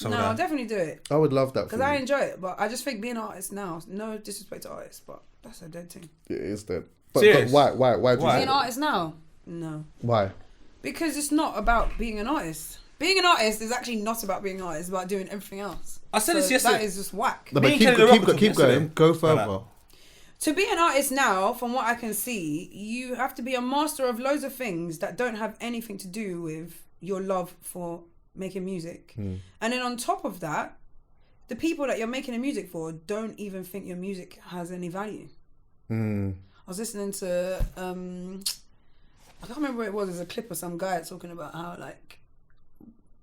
No, I'll definitely do it. I would love that because I enjoy it. But I just think being an artist now, no disrespect to artists, but that's a dead thing. It is dead. But why? Why do you being an artist now? No. Why? Because it's not about being an artist. Being an artist is actually not about being an artist. It's about doing everything else. I said this yesterday. That is just whack. No, but keep going. Go further. To be an artist now, from what I can see, you have to be a master of loads of things that don't have anything to do with your love for making music. And then on top of that, the people that you're making the music for don't even think your music has any value. I was listening to, I can't remember what it was. There's a clip of some guy talking about how like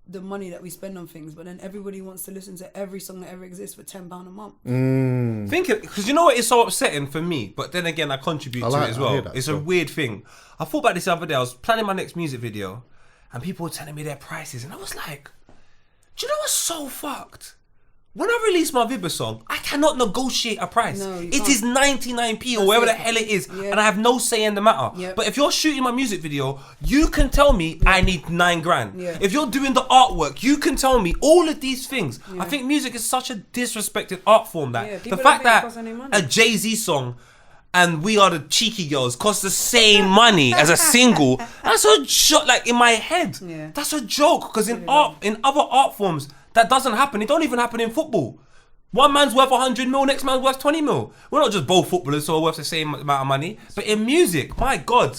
the money that we spend on things, but then everybody wants to listen to every song that ever exists for £10 a month. Think it, because you know what is so upsetting for me, but then again I contribute to it as well. It's a weird thing. I thought about this the other day. I was planning my next music video and people were telling me their prices and I was like, do you know what's so fucked? When I release my Vibber song, I cannot negotiate a price. No, it is 99p or whatever the hell it is, and I have no say in the matter. But if you're shooting my music video, you can tell me I need $9,000. If you're doing the artwork, you can tell me all of these things. I think music is such a disrespected art form that the fact that a Jay-Z song and We Are the Cheeky Girls cost the same money as a single, that's a joke. Like in my head, that's a joke because in other art forms, that doesn't happen. It don't even happen in football. One man's worth 100 mil, next man's worth 20 mil. We're not just both footballers, so we're worth the same amount of money. But in music, my God,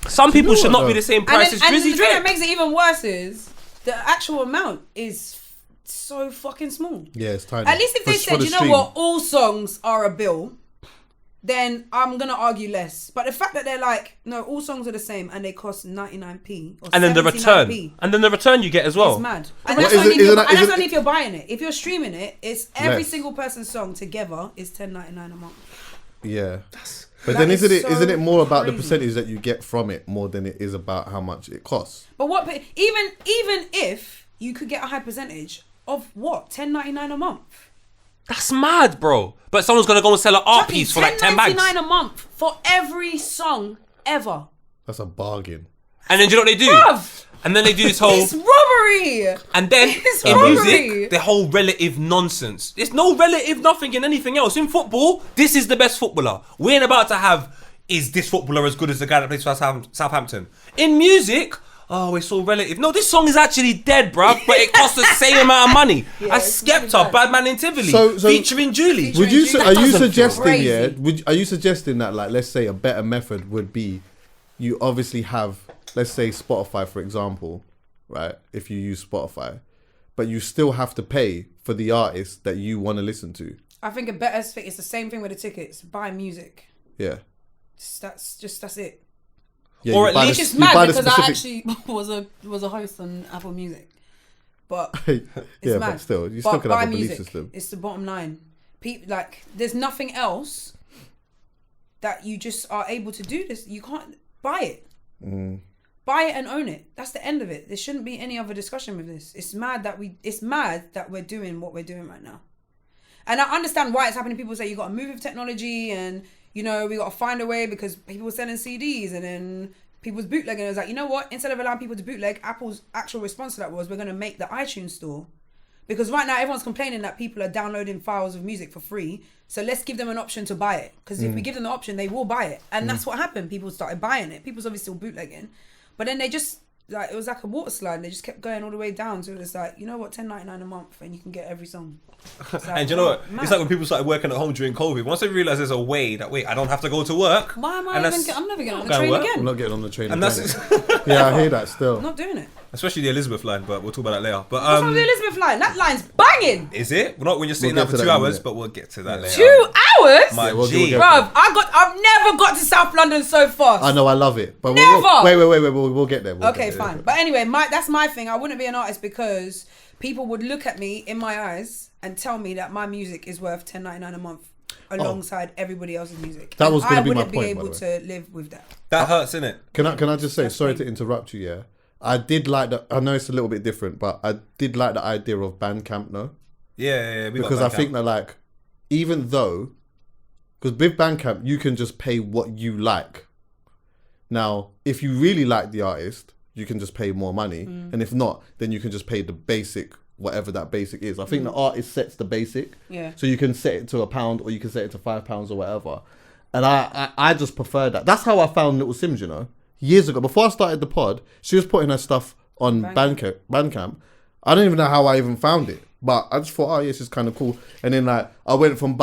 some people should not be the same price as Drizzy Drake. And the thing that makes it even worse is the actual amount is so fucking small. Yeah, it's tiny. At least if they said, you know what, all songs are a bill, then I'm going to argue less. But the fact that they're like, no, all songs are the same and they cost 99p or and then the return you get as well. It's mad. And that's only if you're buying it. If you're streaming it, it's every single person's song together is $10.99 a month. Yeah. But then isn't it more about the percentage that you get from it more than it is about how much it costs? But even if you could get a high percentage of what? $10.99 a month. That's mad, bro. But someone's gonna go and sell an art piece for like 10 bags. $10.99 a month for every song ever. That's a bargain. And then do you know what they do? Bruv, and then they do this whole... It's robbery! And then in music, the whole relative nonsense. There's no relative nothing in anything else. In football, this is the best footballer. We ain't about to have, is this footballer as good as the guy that plays for Southampton? In music... Oh, it's all relative. No, this song is actually dead, bruv, but it costs the same amount of money as Skepta, Bad Man in Tivoli, featuring Julie. Are you suggesting that, like, let's say a better method would be, you obviously have, let's say Spotify, for example, right? If you use Spotify, but you still have to pay for the artist that you want to listen to. I think a better thing, it's the same thing with the tickets. Buy music. Yeah. That's it. Yeah, or at least it's mad because I actually was a host on Apple Music, but it's mad. But still, you still can have a belief system. It's the bottom line. Like, there's nothing else that you just are able to do this. You can't buy it. Buy it and own it. That's the end of it. There shouldn't be any other discussion with this. It's mad that we're doing what we're doing right now. And I understand why it's happening. People say you got to move with technology and, you know, we got to find a way because people were selling CDs and then people's bootlegging. It was like, you know what? Instead of allowing people to bootleg, Apple's actual response to that was, we're going to make the iTunes store. Because right now everyone's complaining that people are downloading files of music for free. So let's give them an option to buy it. Because if we give them the option, they will buy it. And that's what happened. People started buying it. People's obviously still bootlegging. But then they just, like, it was like a water slide. And they just kept going all the way down. So it's like, you know what? $10.99 a month and you can get every song. Like, and you know what? It's like when people started working at home during COVID. Once they realised there's a way that, I don't have to go to work. Why am I'm never getting on the train again. I'm not getting on the train and again. Yeah, I hear that still. I'm not doing it. Especially the Elizabeth line, but we'll talk about that later. But what's wrong with the Elizabeth line? That line's banging. Is it? Not when you're sitting there for 2 hours, but we'll get to that later. 2 hours? My G. Bruv, I've never got to South London so fast. I know, I love it. But never. Wait, we'll get there. Okay, fine. But anyway, that's my thing. I wouldn't be an artist because people would look at me in my eyes and tell me that my music is worth $10.99 a month alongside everybody else's music. That was going to be my point. I wouldn't be able to live with that. That hurts, innit? Can I just say, sorry to interrupt you, yeah? I did like that. I know it's a little bit different, but I did like the idea of Bandcamp, no? Yeah. Because I think that, like, even though, because with Bandcamp, you can just pay what you like. Now, if you really like the artist, you can just pay more money. And if not, then you can just pay the basic whatever that basic is. I think the artist sets the basic. Yeah. So you can set it to £1 or you can set it to £5 or whatever. And I just prefer that. That's how I found Little Sims, you know. Years ago, before I started the pod, she was putting her stuff on Bandcamp. I don't even know how I even found it. But I just thought, oh yeah, this is kind of cool. And then like I went from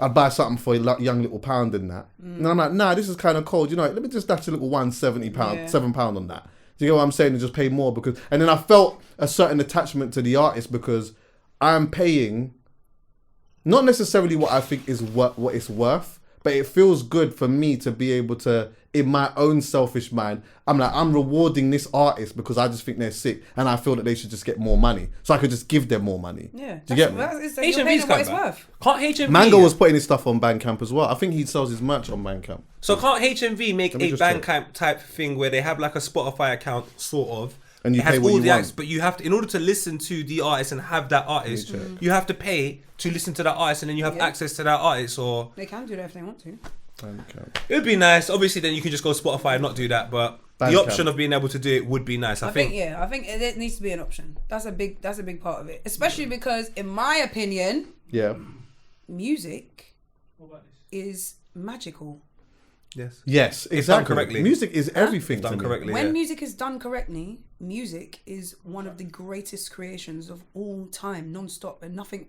I'd buy something for a young little pound and that. And I'm like, nah, this is kind of cold. You know, let me just dash a little £1.70, £7 on that. Do you get what I'm saying? And just pay more and then I felt a certain attachment to the artist because I'm paying not necessarily what I think is what it's worth, but it feels good for me to be able to, in my own selfish mind, I'm rewarding this artist because I just think they're sick and I feel that they should just get more money. So I could just give them more money. Yeah. Do you get me? HMV's what it's worth. Can't HMV... Mango was putting his stuff on Bandcamp as well. I think he sells his merch on Bandcamp. So can't HMV make a Bandcamp type thing where they have like a Spotify account, sort of, and you pay what you want. But you have to, in order to listen to the artist and have that artist, you have to pay to listen to that artist, and then you have access to that artist. Or they can do that if they want to. It would be nice. Obviously, then you can just go Spotify and not do that. But the option of being able to do it would be nice. I think it needs to be an option. That's a big part of it, especially because, in my opinion, music is magical. Yes, exactly. Correctly. Music is everything done correctly. When music is done correctly, music is one of the greatest creations of all time, non-stop, and nothing.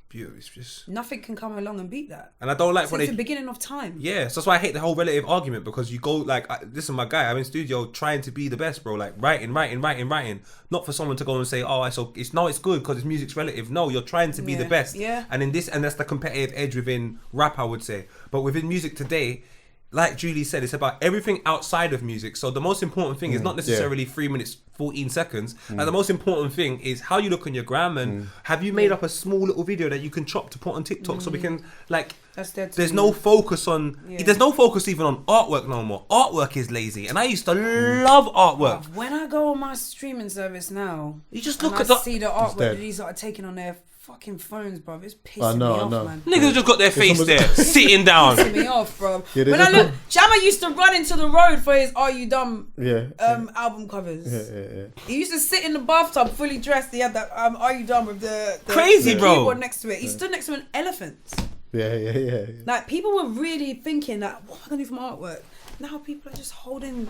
Beautiful. It's just nothing can come along and beat that. And I don't like when it's the beginning of time. Yeah, so that's why I hate the whole relative argument, because you go like, this is my guy. I'm in studio trying to be the best, bro. Like writing. Not for someone to go and say, oh, it's good because it's music's relative. No, you're trying to be the best. Yeah. And that's the competitive edge within rap, I would say. But within music today, like Julie said, it's about everything outside of music. So the most important thing is not necessarily 3 minutes, 14 seconds. And the most important thing is how you look on your gram, and have you made up a small little video that you can chop to put on TikTok so we can, like, there's no focus on, there's no focus even on artwork no more. Artwork is lazy. And I used to love artwork. When I go on my streaming service now, you just look at see the artwork that these are taking on their fucking phones, bro. It's pissing me off, man. Niggas just got their face there, sitting down. It's pissing me off, bro. When I look, Jammer used to run into the road for his "Are You Dumb" album covers. He used to sit in the bathtub fully dressed. He had that "Are You Dumb" with the crazy, bro, keyboard next to it. He stood next to an elephant. Yeah. Like, people were really thinking that, what am I gonna do for my artwork? Now people are just holding.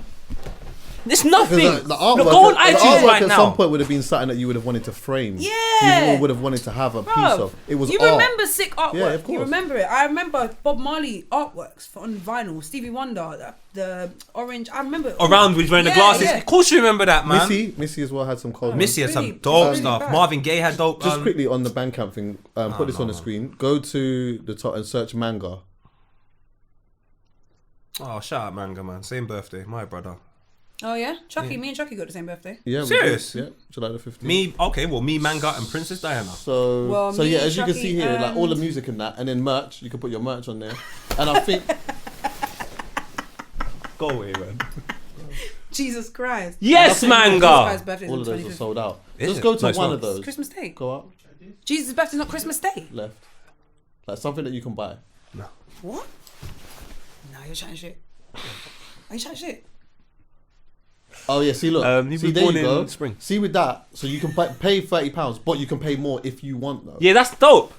It's nothing. The artwork, go on iTunes right at now. Some point would have been something that you would have wanted to frame. Yeah. You would have wanted to have a piece of. It was. You art. remember sick artwork? Yeah, of course. You remember it. I remember Bob Marley artworks on vinyl. Stevie Wonder, the orange. I remember. Around with wearing the glasses. Yeah. Of course you remember that, man. Missy as well had some cold. Missy had some dope stuff. Bad. Marvin Gaye had dope. Just quickly on the Bandcamp thing. Put this on the screen. Go to the top and search Manga. Oh, shout out Manga, man. Same birthday, my brother. Oh yeah, Chuckie. Me and Chuckie got the same birthday. Yeah, serious? Yeah, July the 15th. Me, Manga, and Princess Diana. So yeah, as you can see here, like all the music and that, and then merch. You can put your merch on there, and I think. Go away, man. Jesus Christ. Yes, Manga. All of those are sold out. Just go to one of those. Christmas Day. Go up. Jesus' birthday, not Christmas Day. Left. Like something that you can buy. No. What? No, you're chatting shit. Are you chatting shit? Oh yeah, see look, see there you go. Spring. See with that, so you can pay £30, but you can pay more if you want though. Yeah, that's dope.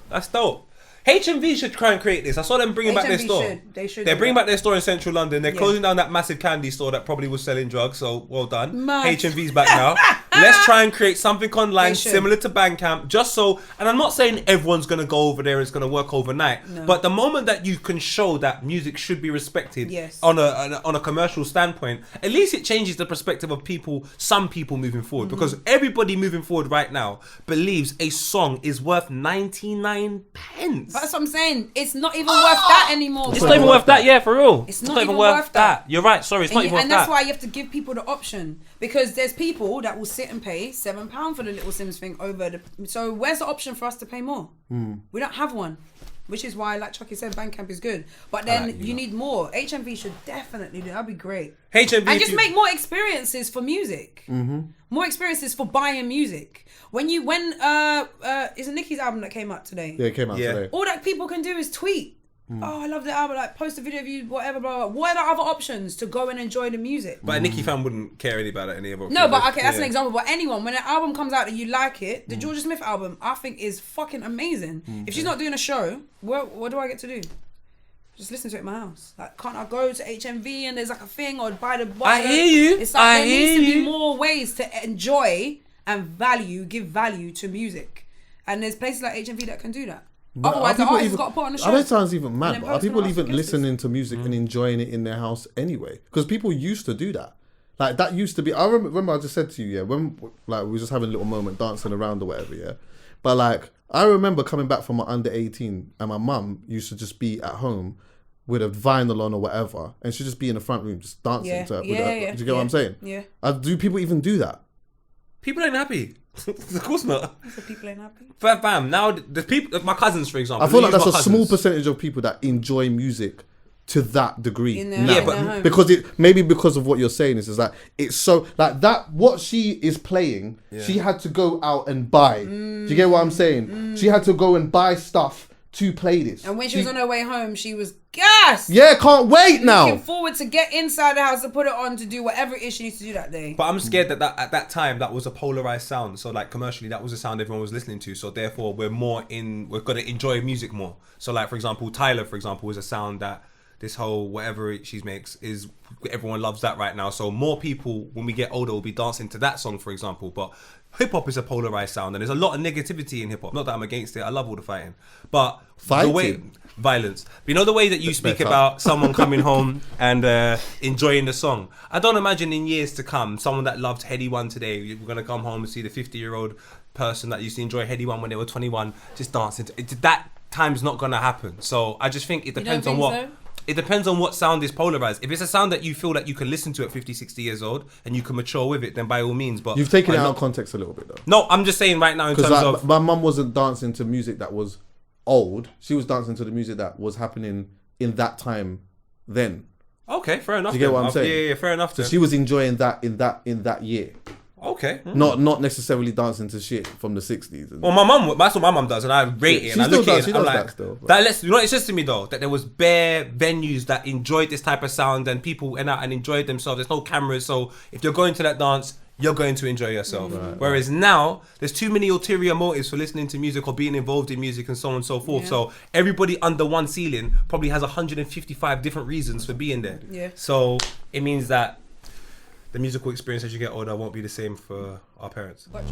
HMV should try and create this. I saw them bringing back their store. They should. They're bringing back their store in central London. They're closing down that massive candy store that probably was selling drugs. So well done. HMV's back now. Let's try and create something online similar to Bandcamp. Just so, and I'm not saying everyone's going to go over there. It's going to work overnight. No. But the moment that you can show that music should be respected on a commercial standpoint, at least it changes the perspective of some people moving forward. Because everybody moving forward right now believes a song is worth 99 pence. That's what I'm saying. It's not even worth that anymore. It's not even worth that, yeah, for real. It's not even worth that. You're right, sorry, it's not even worth that. And that's why you have to give people the option. Because there's people that will sit and pay £7 for the Little Sims thing so where's the option for us to pay more? We don't have one. Which is why, like Chuckie said, Bandcamp is good. But then you need more. HMV should definitely do that. That'd be great. HMV and just make more experiences for music. More experiences for buying music. When is it Nicki's album that came out today? Yeah, it came out today. All that people can do is tweet. Oh, I love the album. Like, post a video of you, whatever, blah, blah. What are the other options to go and enjoy the music? But a Nicki fan wouldn't care any about it any other. No, but okay, that's an example. But anyone, when an album comes out that you like it, the Georgia Smith album, I think is fucking amazing. If she's not doing a show, what do I get to do? Just listen to it in my house. Like, can't I go to HMV and there's like a thing or buy the bottle? I hear you. It's like there needs to be more ways to enjoy and give value to music. And there's places like HMV that can do that. But otherwise, the artist's got to put on a show. I know it sounds even mad, but are people even listening to music and enjoying it in their house anyway? Because people used to do that. Like, that used to be... I remember I just said to you, when like we were just having a little moment dancing around or whatever, yeah? But, like, I remember coming back from my under 18 and my mum used to just be at home with a vinyl on or whatever, and she'd just be in the front room just dancing to it. Do you get what I'm saying? Yeah. Do people even do that? People ain't happy. Of course not. So people ain't happy. Fam, now the people, my cousins, for example. I feel like that's a small percentage of people that enjoy music to that degree. Because of what you're saying is that it's so like that. What she is playing, she had to go out and buy. Do you get what I'm saying? She had to go and buy stuff to play this. And when she was on her way home, she was gassed. Yeah, can't wait now. Looking forward to get inside the house to put it on to do whatever it is she needs to do that day. But I'm scared that at that time that was a polarized sound. So like commercially, that was a sound everyone was listening to. So therefore, we're gonna enjoy music more. So like for example, Tyler, for example, is a sound that this whole whatever she makes is everyone loves that right now. So more people when we get older will be dancing to that song, for example. But hip hop is a polarized sound, and there's a lot of negativity in hip hop. Not that I'm against it. I love all the fighting, but the way violence. But you know the way that you speak about someone coming home and enjoying the song. I don't imagine in years to come someone that loved Heady One today. We're gonna come home and see the 50-year-old person that used to enjoy Heady One when they were 21 just dancing. That time's not gonna happen. So I just think it depends on what. So? It depends on what sound is polarized. If it's a sound that you feel that you can listen to at 50, 60 years old and you can mature with it, then by all means. But you've taken it out of context a little bit though. No, I'm just saying right now in terms of... My mum wasn't dancing to music that was old. She was dancing to the music that was happening in that time then. Okay, fair enough. Do you get what I'm saying? Yeah, fair enough. So she was enjoying that in that year. Okay. Not necessarily dancing to shit from the 60s. Well, my mum, that's what my mum does, and I rate it. And I look at it, and I'm like, you know what it says to me though? That there was bare venues that enjoyed this type of sound, and people went out and enjoyed themselves. There's no cameras, so if you're going to that dance, you're going to enjoy yourself. Whereas now, there's too many ulterior motives for listening to music or being involved in music and so on and so forth. Yeah. So everybody under one ceiling probably has 155 different reasons for being there. Yeah. So it means that the musical experience as you get older won't be the same for our parents. Gotcha.